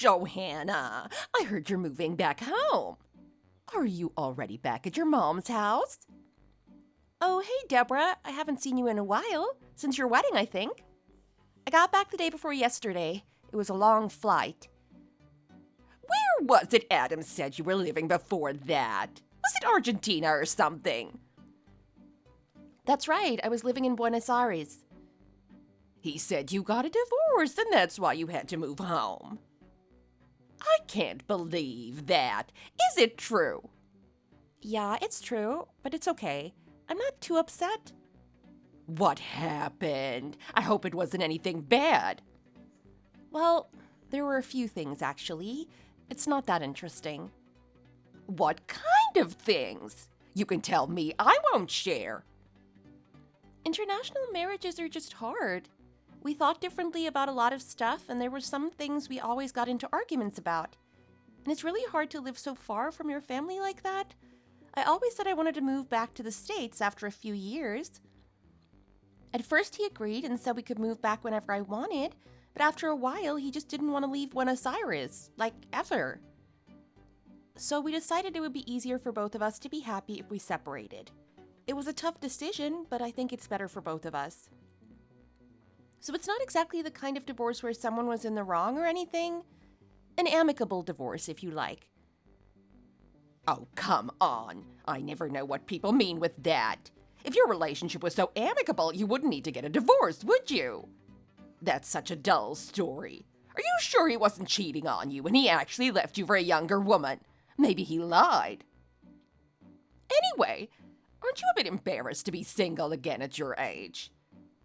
Johanna, I heard you're moving back home. Are you already back at your mom's house? Oh, hey, Deborah. I haven't seen you in a while. Since your wedding, I think. I got back the day before yesterday. It was a long flight. Where was it Adam said you were living before that? Was it Argentina or something? That's right. I was living in Buenos Aires. He said you got a divorce and that's why you had to move home. I can't believe that. Is it true? Yeah, it's true, but it's okay. I'm not too upset. What happened? I hope it wasn't anything bad. Well, there were a few things, actually. It's not that interesting. What kind of things? You can tell me. I won't share. International marriages are just hard. We thought differently about a lot of stuff, and there were some things we always got into arguments about. And it's really hard to live so far from your family like that. I always said I wanted to move back to the States after a few years. At first he agreed and said we could move back whenever I wanted, but after a while he just didn't want to leave Buenos Aires, like ever. So we decided it would be easier for both of us to be happy if we separated. It was a tough decision, but I think it's better for both of us. So it's not exactly the kind of divorce where someone was in the wrong or anything. An amicable divorce, if you like. Oh, come on. I never know what people mean with that. If your relationship was so amicable, you wouldn't need to get a divorce, would you? That's such a dull story. Are you sure he wasn't cheating on you and he actually left you for a younger woman? Maybe he lied. Anyway, aren't you a bit embarrassed to be single again at your age?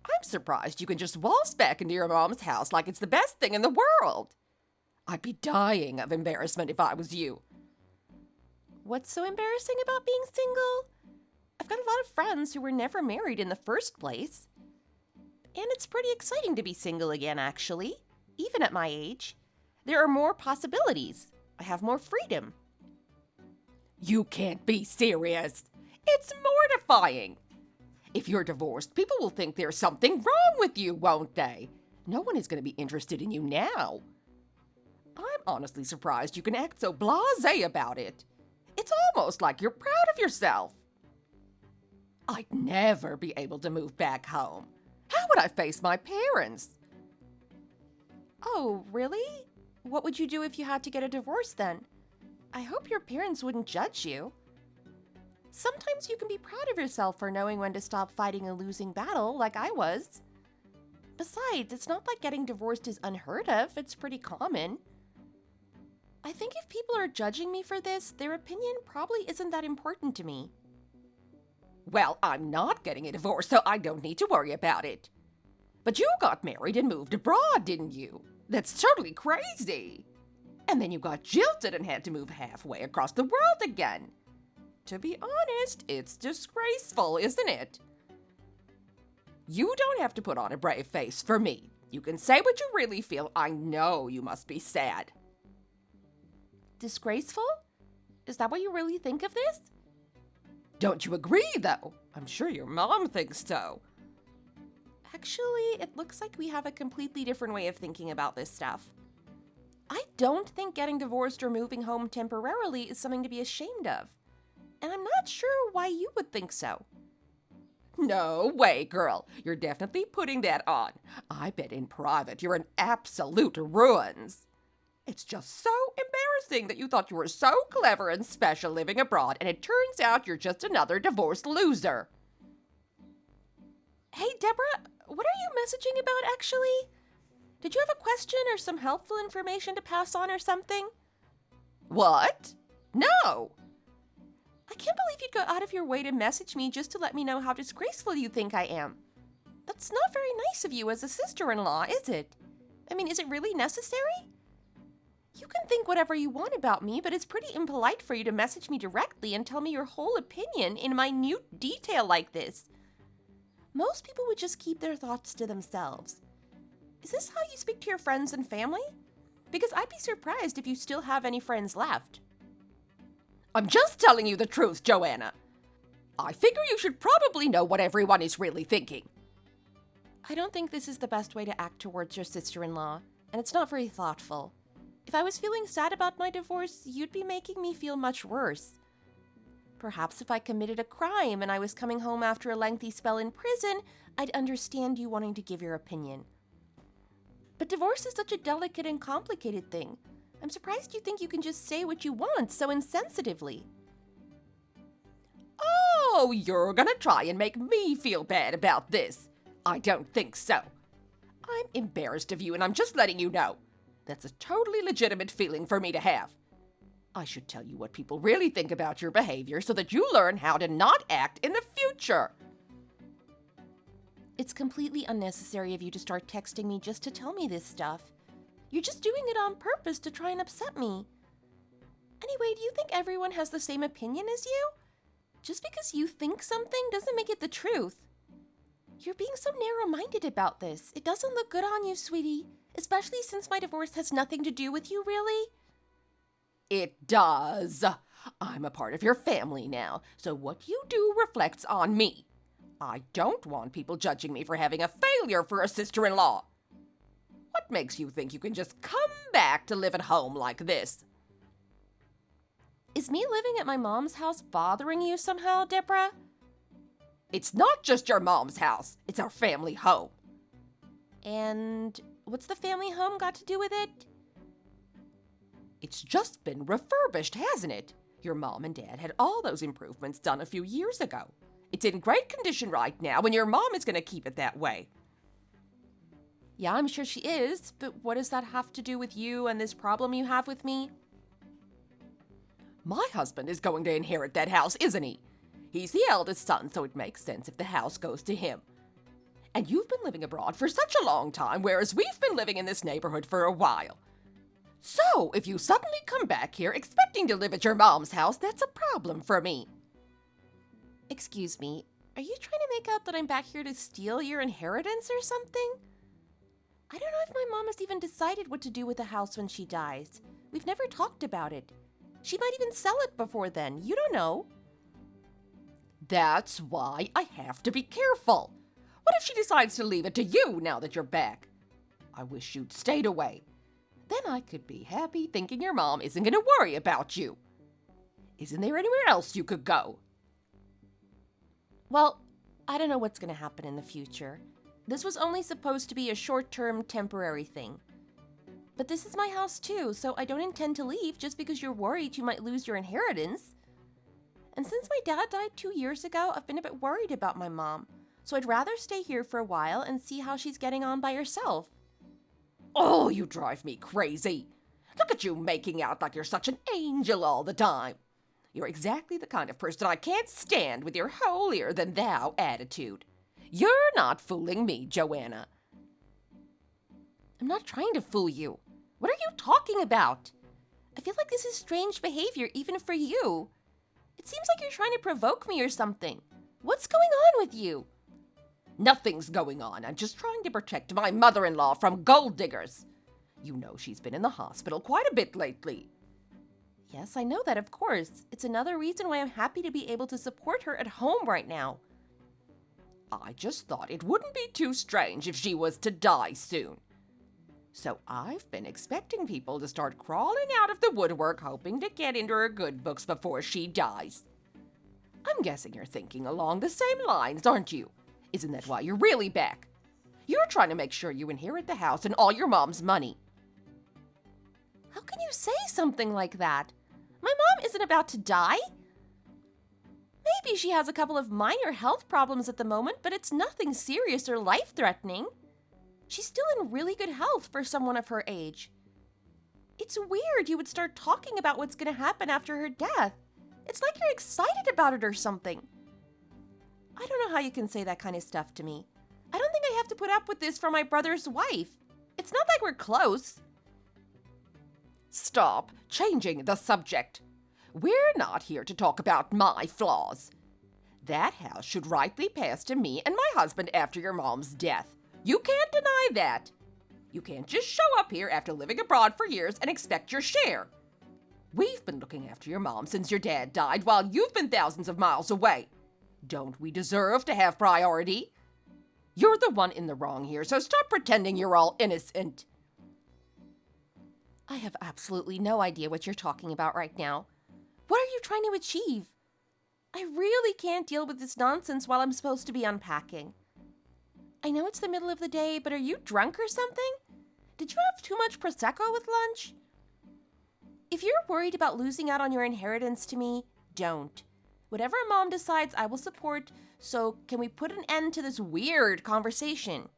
I'm surprised you can just waltz back into your mom's house like it's the best thing in the world. I'd be dying of embarrassment if I was you. What's so embarrassing about being single? I've got a lot of friends who were never married in the first place. And it's pretty exciting to be single again, actually, even at my age. There are more possibilities. I have more freedom. You can't be serious. It's mortifying. If you're divorced, people will think there's something wrong with you, won't they? No one is going to be interested in you now. I'm honestly surprised you can act so blasé about it. It's almost like you're proud of yourself. I'd never be able to move back home. How would I face my parents? Oh, really? What would you do if you had to get a divorce then? I hope your parents wouldn't judge you. Sometimes you can be proud of yourself for knowing when to stop fighting a losing battle like I was. Besides, it's not like getting divorced is unheard of. It's pretty common. I think if people are judging me for this, their opinion probably isn't that important to me. Well, I'm not getting a divorce, so I don't need to worry about it. But you got married and moved abroad, didn't you? That's totally crazy. And then you got jilted and had to move halfway across the world again. To be honest, it's disgraceful, isn't it? You don't have to put on a brave face for me. You can say what you really feel. I know you must be sad. Disgraceful? Is that what you really think of this? Don't you agree, though? I'm sure your mom thinks so. Actually, it looks like we have a completely different way of thinking about this stuff. I don't think getting divorced or moving home temporarily is something to be ashamed of. And I'm not sure why you would think so. No way, girl. You're definitely putting that on. I bet in private you're in absolute ruins. It's just so embarrassing that you thought you were so clever and special living abroad, and it turns out you're just another divorced loser. Hey, Deborah, what are you messaging about, actually? Did you have a question or some helpful information to pass on or something? What? No. I can't believe you'd go out of your way to message me just to let me know how disgraceful you think I am. That's not very nice of you as a sister-in-law, is it? I mean, is it really necessary? You can think whatever you want about me, but it's pretty impolite for you to message me directly and tell me your whole opinion in minute detail like this. Most people would just keep their thoughts to themselves. Is this how you speak to your friends and family? Because I'd be surprised if you still have any friends left. I'm just telling you the truth, Joanna. I figure you should probably know what everyone is really thinking. I don't think this is the best way to act towards your sister-in-law, and it's not very thoughtful. If I was feeling sad about my divorce, you'd be making me feel much worse. Perhaps if I committed a crime and I was coming home after a lengthy spell in prison, I'd understand you wanting to give your opinion. But divorce is such a delicate and complicated thing. I'm surprised you think you can just say what you want so insensitively. Oh, you're gonna try and make me feel bad about this. I don't think so. I'm embarrassed of you, and I'm just letting you know. That's a totally legitimate feeling for me to have. I should tell you what people really think about your behavior so that you learn how to not act in the future. It's completely unnecessary of you to start texting me just to tell me this stuff. You're just doing it on purpose to try and upset me. Anyway, do you think everyone has the same opinion as you? Just because you think something doesn't make it the truth. You're being so narrow-minded about this. It doesn't look good on you, sweetie. Especially since my divorce has nothing to do with you, really. It does. I'm a part of your family now, so what you do reflects on me. I don't want people judging me for having a failure for a sister-in-law. What makes you think you can just come back to live at home like this? Is me living at my mom's house bothering you somehow, Deborah? It's not just your mom's house. It's our family home. And what's the family home got to do with it? It's just been refurbished, hasn't it? Your mom and dad had all those improvements done a few years ago. It's in great condition right now, and your mom is going to keep it that way. Yeah, I'm sure she is, but what does that have to do with you and this problem you have with me? My husband is going to inherit that house, isn't he? He's the eldest son, so it makes sense if the house goes to him. And you've been living abroad for such a long time, whereas we've been living in this neighborhood for a while. So, if you suddenly come back here expecting to live at your mom's house, that's a problem for me. Excuse me, are you trying to make out that I'm back here to steal your inheritance or something? I don't know if my mom has even decided what to do with the house when she dies. We've never talked about it. She might even sell it before then. You don't know. That's why I have to be careful. What if she decides to leave it to you now that you're back? I wish you'd stayed away. Then I could be happy thinking your mom isn't going to worry about you. Isn't there anywhere else you could go? Well, I don't know what's going to happen in the future. This was only supposed to be a short-term, temporary thing. But this is my house too, so I don't intend to leave just because you're worried you might lose your inheritance. And since my dad died 2 years ago, I've been a bit worried about my mom. So I'd rather stay here for a while and see how she's getting on by herself. Oh, you drive me crazy. Look at you making out like you're such an angel all the time. You're exactly the kind of person I can't stand with your holier-than-thou attitude. You're not fooling me, Joanna. I'm not trying to fool you. What are you talking about? I feel like this is strange behavior even for you. It seems like you're trying to provoke me or something. What's going on with you? Nothing's going on. I'm just trying to protect my mother-in-law from gold diggers. You know she's been in the hospital quite a bit lately. Yes, I know that, of course. It's another reason why I'm happy to be able to support her at home right now. I just thought it wouldn't be too strange if she was to die soon. So I've been expecting people to start crawling out of the woodwork hoping to get into her good books before she dies. I'm guessing you're thinking along the same lines, aren't you? Isn't that why you're really back? You're trying to make sure you inherit the house and all your mom's money. How can you say something like that? My mom isn't about to die. Maybe she has a couple of minor health problems at the moment, but it's nothing serious or life-threatening. She's still in really good health for someone of her age. It's weird you would start talking about what's going to happen after her death. It's like you're excited about it or something. I don't know how you can say that kind of stuff to me. I don't think I have to put up with this from my brother's wife. It's not like we're close. Stop changing the subject. We're not here to talk about my flaws. That house should rightly pass to me and my husband after your mom's death. You can't deny that. You can't just show up here after living abroad for years and expect your share. We've been looking after your mom since your dad died while you've been thousands of miles away. Don't we deserve to have priority? You're the one in the wrong here, so stop pretending you're all innocent. I have absolutely no idea what you're talking about right now. What are you trying to achieve? I really can't deal with this nonsense while I'm supposed to be unpacking. I know it's the middle of the day, but are you drunk or something? Did you have too much Prosecco with lunch? If you're worried about losing out on your inheritance to me, don't. Whatever Mom decides, I will support, so can we put an end to this weird conversation?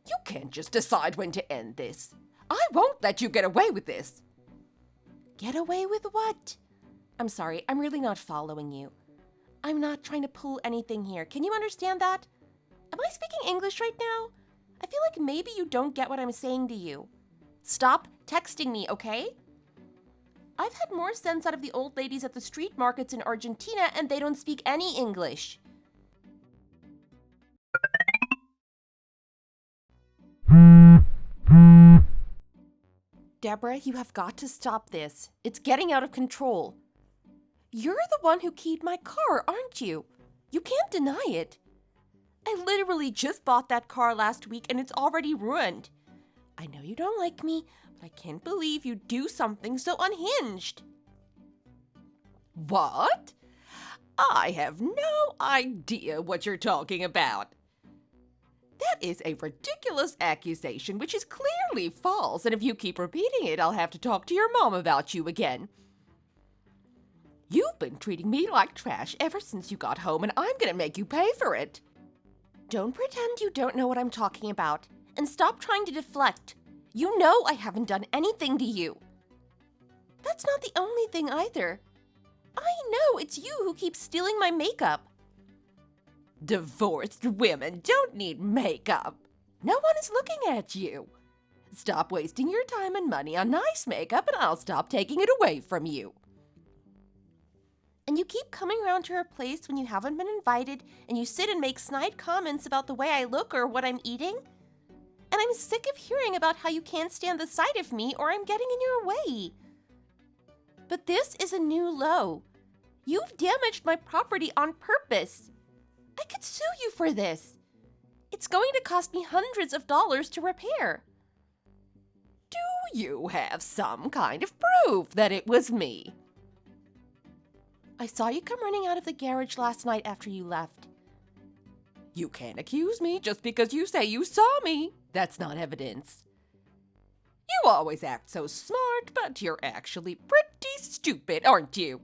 You can't just decide when to end this. I won't let you get away with this. Get away with what? I'm sorry, I'm really not following you. I'm not trying to pull anything here. Can you understand that? Am I speaking English right now? I feel like maybe you don't get what I'm saying to you. Stop texting me, okay? I've had more sense out of the old ladies at the street markets in Argentina, and they don't speak any English. Deborah, you have got to stop this. It's getting out of control. You're the one who keyed my car, aren't you? You can't deny it. I literally just bought that car last week and it's already ruined. I know you don't like me, but I can't believe you do something so unhinged. What? I have no idea what you're talking about. That is a ridiculous accusation which is clearly false, and if you keep repeating it, I'll have to talk to your mom about you again. You've been treating me like trash ever since you got home, and I'm gonna make you pay for it. Don't pretend you don't know what I'm talking about, and stop trying to deflect. You know I haven't done anything to you. That's not the only thing either. I know it's you who keeps stealing my makeup. Divorced women don't need makeup. No one is looking at you. Stop wasting your time and money on nice makeup, and I'll stop taking it away from you. And you keep coming around to her place when you haven't been invited, and you sit and make snide comments about the way I look or what I'm eating. And I'm sick of hearing about how you can't stand the sight of me or I'm getting in your way. But this is a new low. You've damaged my property on purpose. I could sue you for this. It's going to cost me hundreds of dollars to repair. Do you have some kind of proof that it was me? I saw you come running out of the garage last night after you left. You can't accuse me just because you say you saw me. That's not evidence. You always act so smart, but you're actually pretty stupid, aren't you?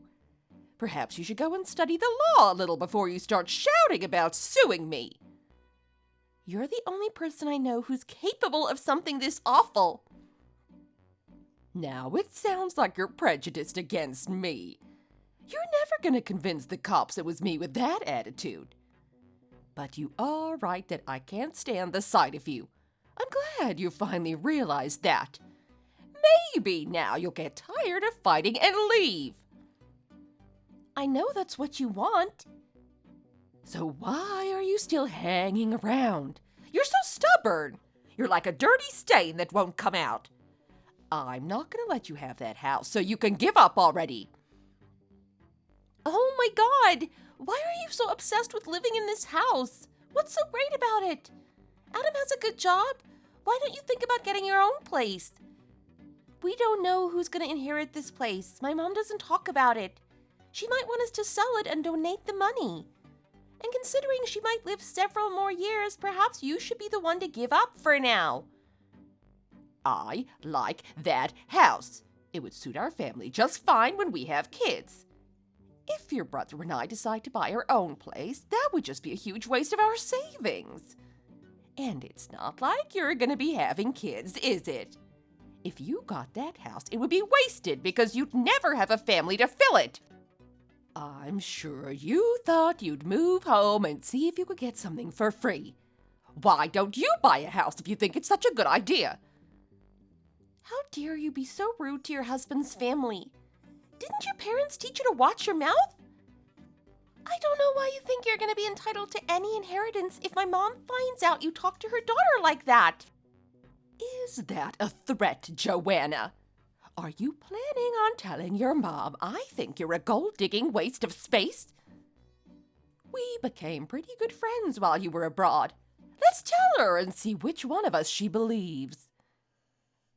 Perhaps you should go and study the law a little before you start shouting about suing me. You're the only person I know who's capable of something this awful. Now it sounds like you're prejudiced against me. You're never going to convince the cops it was me with that attitude. But you are right that I can't stand the sight of you. I'm glad you finally realized that. Maybe now you'll get tired of fighting and leave. I know that's what you want. So why are you still hanging around? You're so stubborn. You're like a dirty stain that won't come out. I'm not going to let you have that house, so you can give up already. Oh my God! Why are you so obsessed with living in this house? What's so great about it? Adam has a good job. Why don't you think about getting your own place? We don't know who's going to inherit this place. My mom doesn't talk about it. She might want us to sell it and donate the money. And considering she might live several more years, perhaps you should be the one to give up for now. I like that house. It would suit our family just fine when we have kids. If your brother and I decide to buy our own place, that would just be a huge waste of our savings. And it's not like you're going to be having kids, is it? If you got that house, it would be wasted because you'd never have a family to fill it. I'm sure you thought you'd move home and see if you could get something for free. Why don't you buy a house if you think it's such a good idea? How dare you be so rude to your husband's family? Didn't your parents teach you to watch your mouth? I don't know why you think you're going to be entitled to any inheritance if my mom finds out you talk to her daughter like that. Is that a threat, Joanna? Are you planning on telling your mom I think you're a gold-digging waste of space? We became pretty good friends while you were abroad. Let's tell her and see which one of us she believes.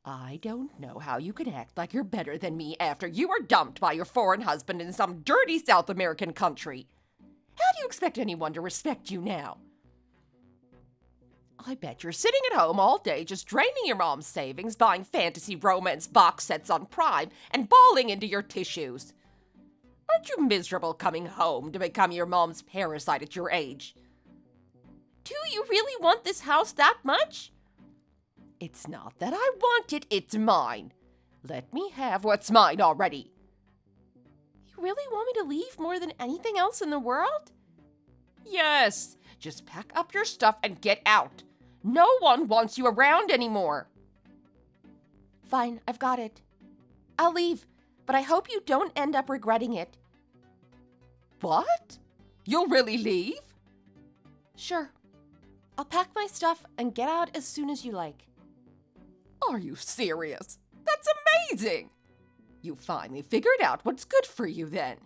I don't know how you can act like you're better than me after you were dumped by your foreign husband in some dirty South American country. How do you expect anyone to respect you now? I bet you're sitting at home all day just draining your mom's savings, buying fantasy romance box sets on Prime, and bawling into your tissues. Aren't you miserable coming home to become your mom's parasite at your age? Do you really want this house that much? It's not that I want it, it's mine. Let me have what's mine already. You really want me to leave more than anything else in the world? Yes, just pack up your stuff and get out. No one wants you around anymore. Fine, I've got it. I'll leave, but I hope you don't end up regretting it. What? You'll really leave? Sure. I'll pack my stuff and get out as soon as you like. Are you serious? That's amazing! You finally figured out what's good for you then.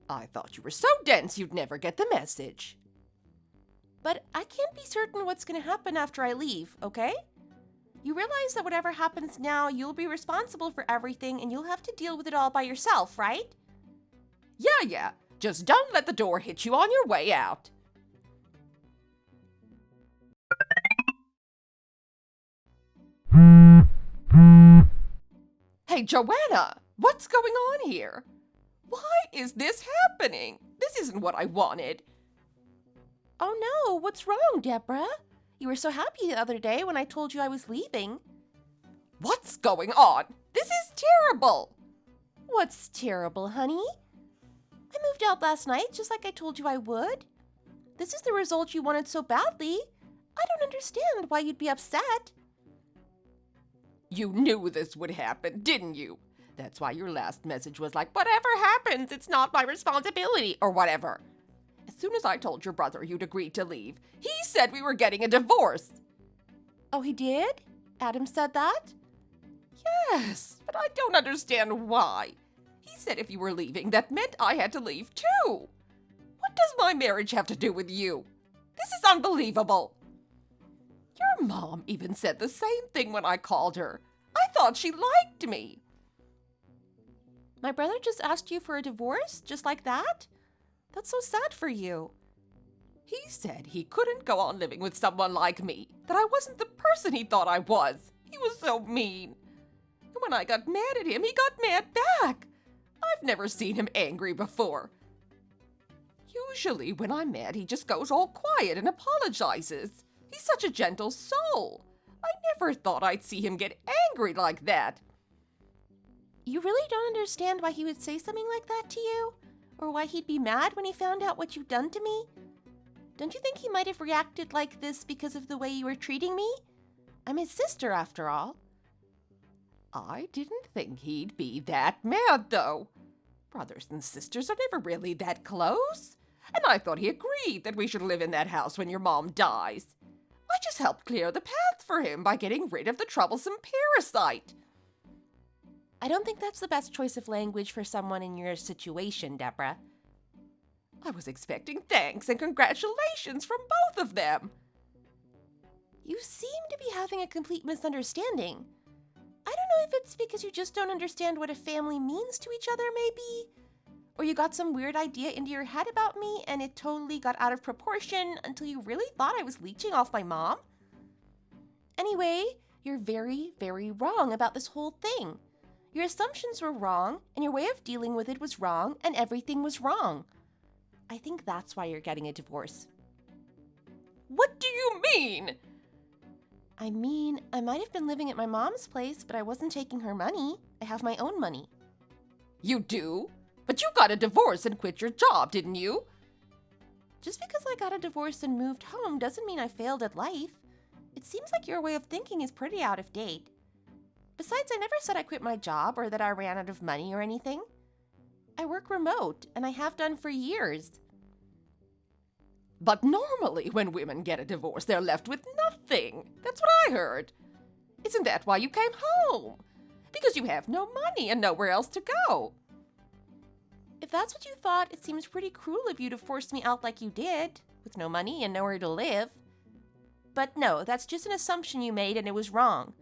I thought you were so dense you'd never get the message. But I can't be certain what's going to happen after I leave, okay? You realize that whatever happens now, you'll be responsible for everything and you'll have to deal with it all by yourself, right? Yeah. Just don't let the door hit you on your way out. Hey, Joanna, what's going on here? Why is this happening? This isn't what I wanted. Oh no, what's wrong, Deborah? You were so happy the other day when I told you I was leaving. What's going on? This is terrible. What's terrible, honey? I moved out last night just like I told you I would. This is the result you wanted so badly. I don't understand why you'd be upset. You knew this would happen, didn't you? That's why your last message was like, whatever happens, it's not my responsibility, or whatever. As soon as I told your brother you'd agreed to leave, he said we were getting a divorce. Oh, he did? Adam said that? Yes, but I don't understand why. He said if you were leaving, that meant I had to leave too. What does my marriage have to do with you? This is unbelievable. Your mom even said the same thing when I called her. I thought she liked me. My brother just asked you for a divorce, just like that? That's so sad for you. He said he couldn't go on living with someone like me, that I wasn't the person he thought I was. He was so mean. And when I got mad at him, he got mad back. I've never seen him angry before. Usually when I'm mad, he just goes all quiet and apologizes. He's such a gentle soul. I never thought I'd see him get angry like that. You really don't understand why he would say something like that to you? Or why he'd be mad when he found out what you'd done to me? Don't you think he might have reacted like this because of the way you were treating me? I'm his sister, after all. I didn't think he'd be that mad, though. Brothers and sisters are never really that close. And I thought he agreed that we should live in that house when your mom dies. I just helped clear the path for him by getting rid of the troublesome parasite. I don't think that's the best choice of language for someone in your situation, Deborah. I was expecting thanks and congratulations from both of them. You seem to be having a complete misunderstanding. I don't know if it's because you just don't understand what a family means to each other, maybe. Or you got some weird idea into your head about me and it totally got out of proportion until you really thought I was leeching off my mom. Anyway, you're very, very wrong about this whole thing. Your assumptions were wrong, and your way of dealing with it was wrong, and everything was wrong. I think that's why you're getting a divorce. What do you mean? I mean, I might have been living at my mom's place, but I wasn't taking her money. I have my own money. You do? But you got a divorce and quit your job, didn't you? Just because I got a divorce and moved home doesn't mean I failed at life. It seems like your way of thinking is pretty out of date. Besides, I never said I quit my job or that I ran out of money or anything. I work remote, and I have done for years. But normally when women get a divorce, they're left with nothing. That's what I heard. Isn't that why you came home? Because you have no money and nowhere else to go. If that's what you thought, it seems pretty cruel of you to force me out like you did, with no money and nowhere to live. But no, that's just an assumption you made and it was wrong.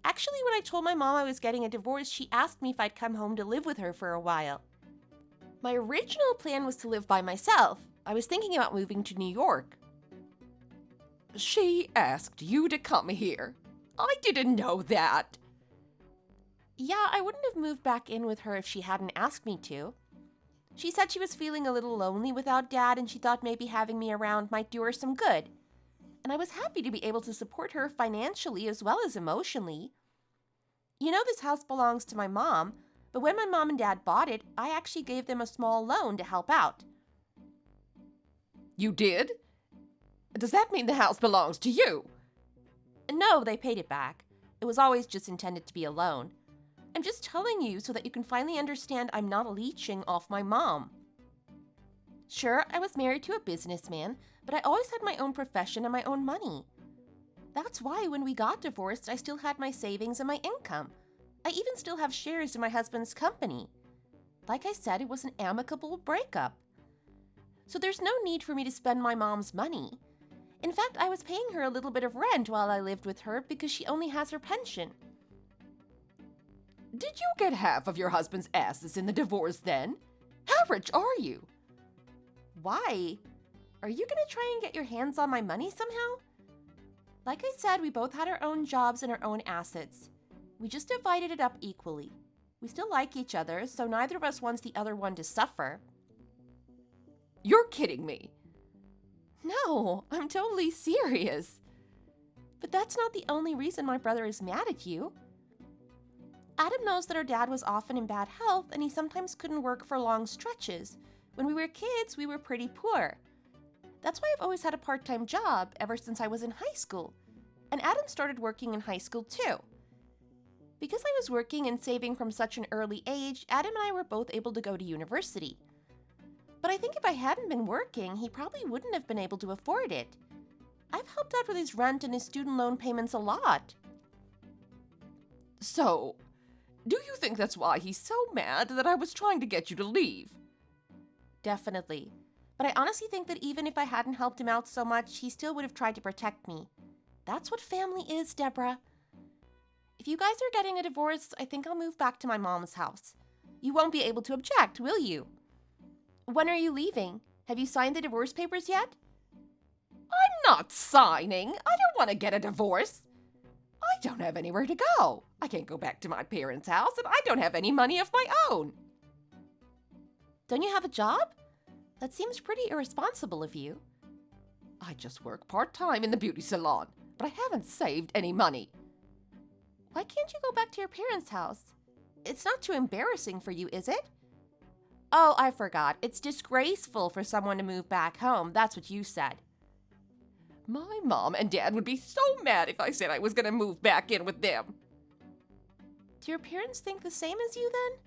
Actually, when I told my mom I was getting a divorce, she asked me if I'd come home to live with her for a while. My original plan was to live by myself. I was thinking about moving to New York. She asked you to come here. I didn't know that. Yeah, I wouldn't have moved back in with her if she hadn't asked me to. She said she was feeling a little lonely without Dad, and she thought maybe having me around might do her some good. And I was happy to be able to support her financially as well as emotionally. You know, this house belongs to my mom, but when my mom and Dad bought it, I actually gave them a small loan to help out. You did? Does that mean the house belongs to you? No, they paid it back. It was always just intended to be a loan. I'm just telling you so that you can finally understand I'm not leeching off my mom. Sure, I was married to a businessman, but I always had my own profession and my own money. That's why when we got divorced, I still had my savings and my income. I even still have shares in my husband's company. Like I said, it was an amicable breakup. So there's no need for me to spend my mom's money. In fact, I was paying her a little bit of rent while I lived with her because she only has her pension. Did you get half of your husband's assets in the divorce then? How rich are you? Why? Are you going to try and get your hands on my money somehow? Like I said, we both had our own jobs and our own assets. We just divided it up equally. We still like each other, so neither of us wants the other one to suffer. You're kidding me. No, I'm totally serious. But that's not the only reason my brother is mad at you. Adam knows that our dad was often in bad health and he sometimes couldn't work for long stretches. When we were kids, we were pretty poor. That's why I've always had a part-time job ever since I was in high school. And Adam started working in high school too. Because I was working and saving from such an early age, Adam and I were both able to go to university. But I think if I hadn't been working, he probably wouldn't have been able to afford it. I've helped out with his rent and his student loan payments a lot. So, do you think that's why he's so mad that I was trying to get you to leave? Definitely. But I honestly think that even if I hadn't helped him out so much, he still would have tried to protect me. That's what family is, Deborah. If you guys are getting a divorce, I think I'll move back to my mom's house. You won't be able to object, will you? When are you leaving? Have you signed the divorce papers yet? I'm not signing. I don't want to get a divorce. I don't have anywhere to go. I can't go back to my parents' house, and I don't have any money of my own. Don't you have a job? That seems pretty irresponsible of you. I just work part-time in the beauty salon, but I haven't saved any money. Why can't you go back to your parents' house? It's not too embarrassing for you, is it? Oh, I forgot. It's disgraceful for someone to move back home. That's what you said. My mom and dad would be so mad if I said I was going to move back in with them. Do your parents think the same as you then?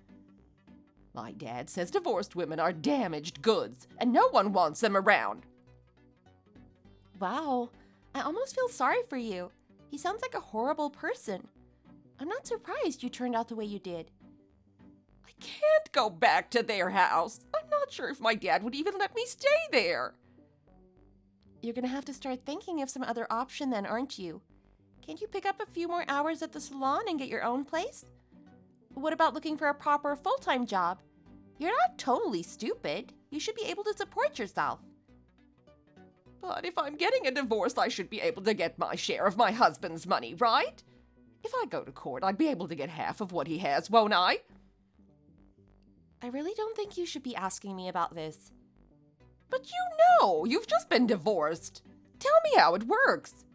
My dad says divorced women are damaged goods, and no one wants them around. Wow, I almost feel sorry for you. He sounds like a horrible person. I'm not surprised you turned out the way you did. I can't go back to their house. I'm not sure if my dad would even let me stay there. You're gonna have to start thinking of some other option then, aren't you? Can't you pick up a few more hours at the salon and get your own place? What about looking for a proper full-time job? You're not totally stupid. You should be able to support yourself. But if I'm getting a divorce, I should be able to get my share of my husband's money, right? If I go to court, I'd be able to get half of what he has, won't I? I really don't think you should be asking me about this. But you've just been divorced. Tell me how it works.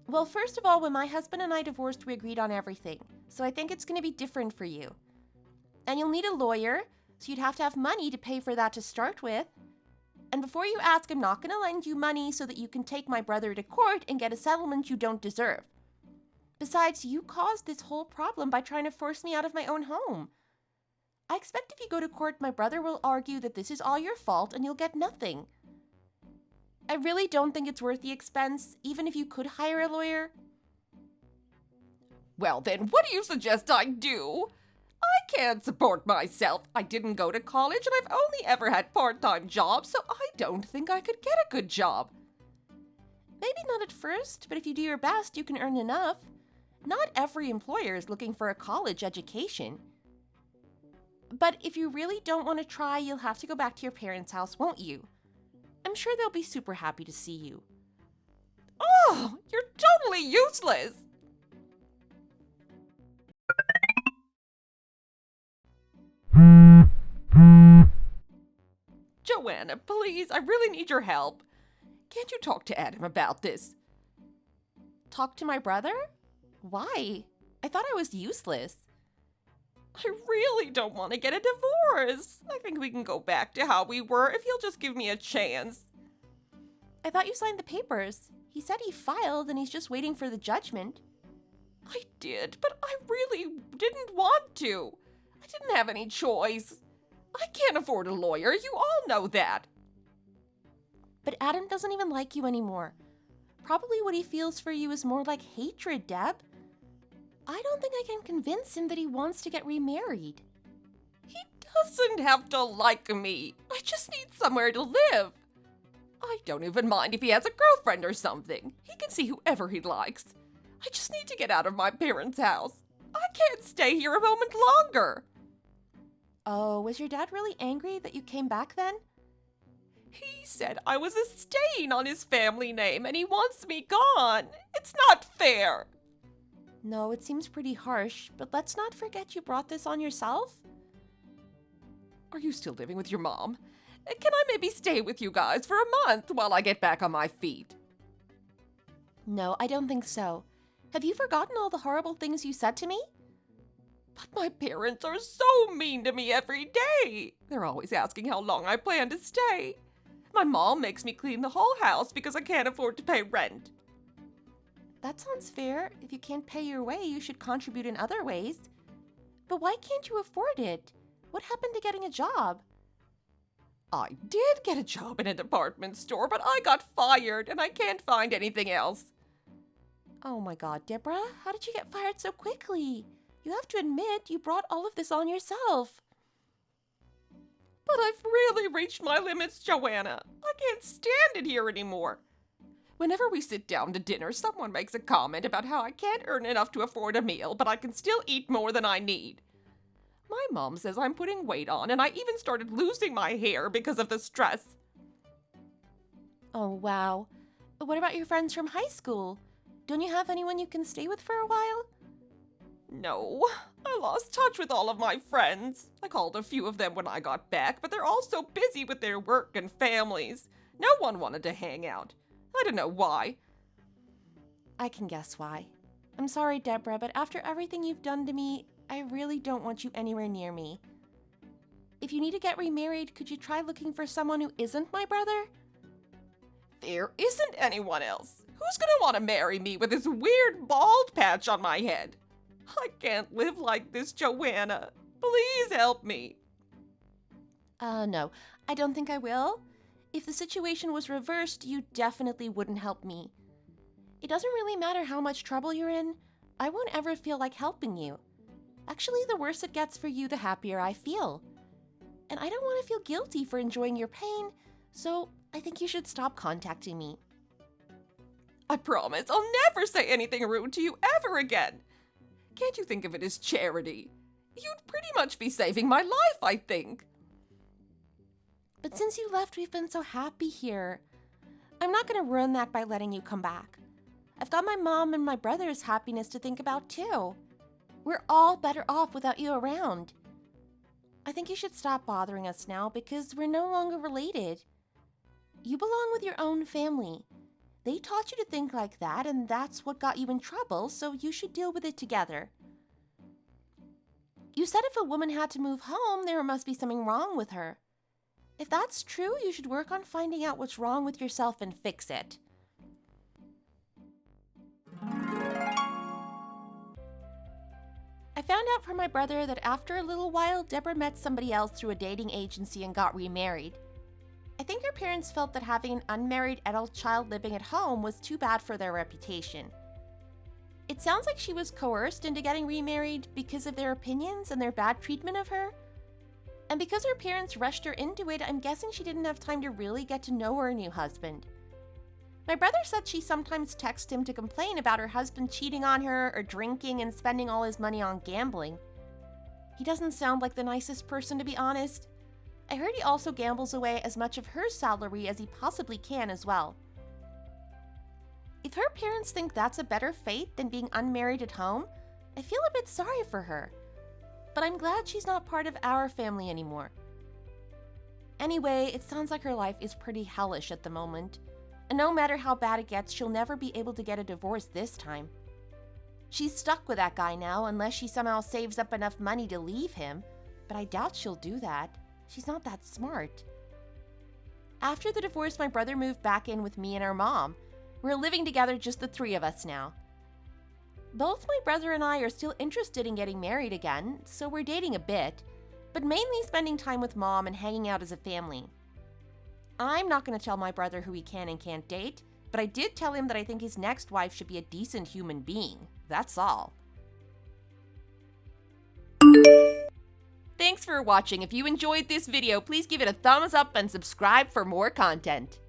Well, first of all, when my husband and I divorced, we agreed on everything. So I think it's going to be different for you. And you'll need a lawyer, so you'd have to have money to pay for that to start with. And before you ask, I'm not going to lend you money so that you can take my brother to court and get a settlement you don't deserve. Besides, you caused this whole problem by trying to force me out of my own home. I expect if you go to court, my brother will argue that this is all your fault and you'll get nothing. I really don't think it's worth the expense, even if you could hire a lawyer. Well then, what do you suggest I do? I can't support myself. I didn't go to college and I've only ever had part-time jobs, so I don't think I could get a good job. Maybe not at first, but if you do your best, you can earn enough. Not every employer is looking for a college education. But if you really don't want to try, you'll have to go back to your parents' house, won't you? I'm sure they'll be super happy to see you. Oh, you're totally useless! Joanna, please, I really need your help. Can't you talk to Adam about this? Talk to my brother? Why? I thought I was useless. I really don't want to get a divorce. I think we can go back to how we were if you'll just give me a chance. I thought you signed the papers. He said he filed and he's just waiting for the judgment. I did, but I really didn't want to. I didn't have any choice. I can't afford a lawyer, you all know that. But Adam doesn't even like you anymore. Probably what he feels for you is more like hatred, Deb. I don't think I can convince him that he wants to get remarried. He doesn't have to like me. I just need somewhere to live. I don't even mind if he has a girlfriend or something. He can see whoever he likes. I just need to get out of my parents' house. I can't stay here a moment longer. Oh, was your dad really angry that you came back then? He said I was a stain on his family name and he wants me gone. It's not fair. No, it seems pretty harsh, but let's not forget you brought this on yourself. Are you still living with your mom? Can I maybe stay with you guys for a month while I get back on my feet? No, I don't think so. Have you forgotten all the horrible things you said to me? But my parents are so mean to me every day. They're always asking how long I plan to stay. My mom makes me clean the whole house because I can't afford to pay rent. That sounds fair. If you can't pay your way, you should contribute in other ways. But why can't you afford it? What happened to getting a job? I did get a job in a department store, but I got fired and I can't find anything else. Oh my God, Deborah, how did you get fired so quickly? You have to admit you brought all of this on yourself. But I've really reached my limits, Joanna. I can't stand it here anymore. Whenever we sit down to dinner, someone makes a comment about how I can't earn enough to afford a meal, but I can still eat more than I need. My mom says I'm putting weight on, and I even started losing my hair because of the stress. Oh, wow. What about your friends from high school? Don't you have anyone you can stay with for a while? No, I lost touch with all of my friends. I called a few of them when I got back, but they're all so busy with their work and families. No one wanted to hang out. I don't know why. I can guess why. I'm sorry, Deborah, but after everything you've done to me, I really don't want you anywhere near me. If you need to get remarried, could you try looking for someone who isn't my brother? There isn't anyone else. Who's gonna want to marry me with this weird bald patch on my head? I can't live like this, Joanna. Please help me. No, I don't think I will. If the situation was reversed, you definitely wouldn't help me. It doesn't really matter how much trouble you're in. I won't ever feel like helping you. Actually, the worse it gets for you, the happier I feel. And I don't want to feel guilty for enjoying your pain, so I think you should stop contacting me. I promise I'll never say anything rude to you ever again. Can't you think of it as charity? You'd pretty much be saving my life, I think. But since you left, we've been so happy here. I'm not going to ruin that by letting you come back. I've got my mom and my brother's happiness to think about too. We're all better off without you around. I think you should stop bothering us now because we're no longer related. You belong with your own family. They taught you to think like that, and that's what got you in trouble, so you should deal with it together. You said if a woman had to move home, there must be something wrong with her. If that's true, you should work on finding out what's wrong with yourself and fix it. I found out from my brother that after a little while, Deborah met somebody else through a dating agency and got remarried. I think her parents felt that having an unmarried adult child living at home was too bad for their reputation. It sounds like she was coerced into getting remarried because of their opinions and their bad treatment of her. And because her parents rushed her into it, I'm guessing she didn't have time to really get to know her new husband. My brother said she sometimes texts him to complain about her husband cheating on her or drinking and spending all his money on gambling. He doesn't sound like the nicest person, to be honest. I heard he also gambles away as much of her salary as he possibly can as well. If her parents think that's a better fate than being unmarried at home, I feel a bit sorry for her. But I'm glad she's not part of our family anymore. Anyway, it sounds like her life is pretty hellish at the moment. And no matter how bad it gets, she'll never be able to get a divorce this time. She's stuck with that guy now unless she somehow saves up enough money to leave him, but I doubt she'll do that. She's not that smart. After the divorce, my brother moved back in with me and our mom. We're living together, just the three of us now. Both my brother and I are still interested in getting married again, so we're dating a bit, but mainly spending time with mom and hanging out as a family. I'm not going to tell my brother who he can and can't date, but I did tell him that I think his next wife should be a decent human being. That's all. Thanks for watching. If you enjoyed this video, please give it a thumbs up and subscribe for more content.